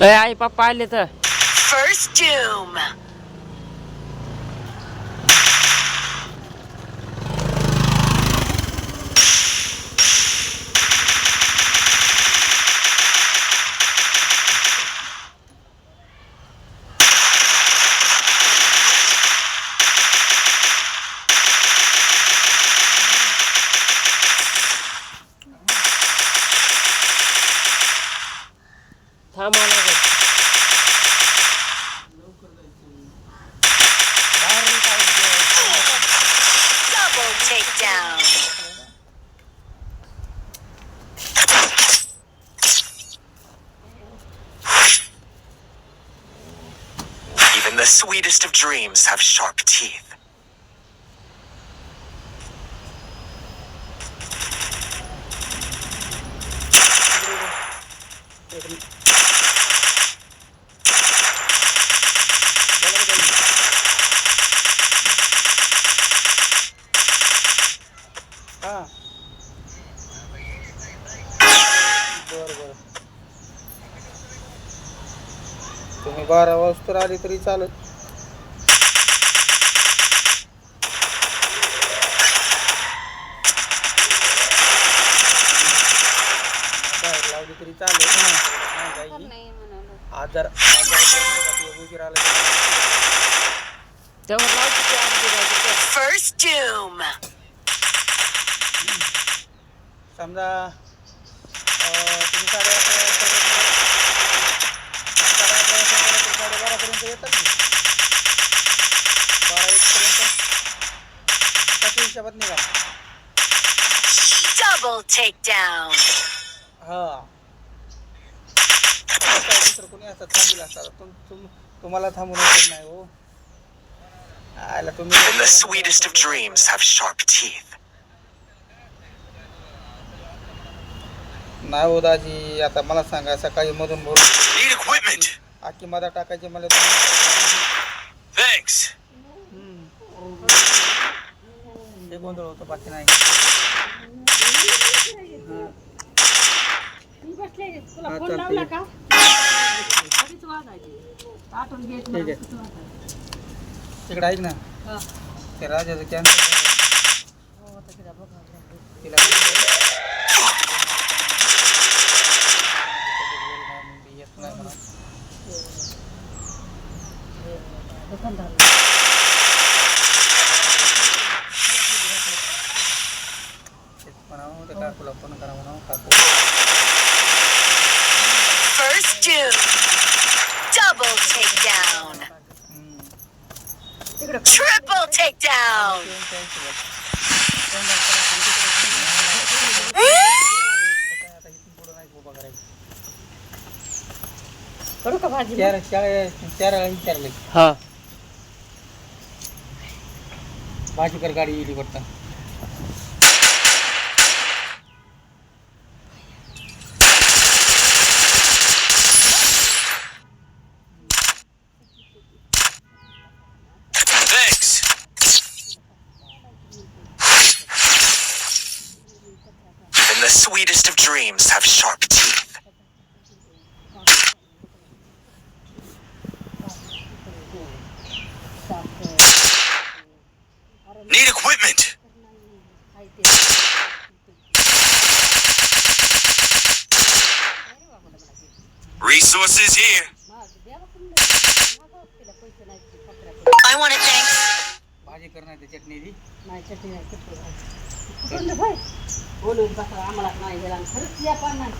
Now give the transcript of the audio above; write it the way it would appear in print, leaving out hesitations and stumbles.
आई पप्पा आले तर First doom. थांबा लागेल Double takedown. Even the sweetest of dreams have sharp teeth. हा बरं तुम्ही 12 वाजता आली तरी चालत. बाहेर लावली तरी चालेल. आजार उशीर आला तेव्हा लावतो की आमची First doom. समजा तुम्ही 11:30 येतात की 12-1 कशा हिशोबात निघा. Double takedown. हा दुसरं कोणी असतात थांबील असतात तुम्हाला थांबून नाही हो. आयला तुम्ही Even the sweetest of dreams have sharp teeth. नाही हो दाजी. आता मला सांगा सकाळी मधून बोल Need equipment. आखी मधा टाकायची मला Thanks. हे गोंधळ होतं बाकी नाही. ठीक आहे तिकडे ऐक ना ते राजाचं कॅन्सर तिला येत नाही म्हणा. म्हणावं ते काकूला फोन करा म्हणावं काकू. First doom. Double takedown. Triple takedown. करू का भाजी? चार विचारले हा भाजी कर गाडी येईल वाटतं. Thanks. Even the sweetest of dreams have sharp teeth. Need equipment. Resources here. I want to thank. भाजी करणार ते चटणी दी नाही चटणी नाही कुठून भाई बोलून बसा आम्हाला नाही गेला खरंच या पाण्यात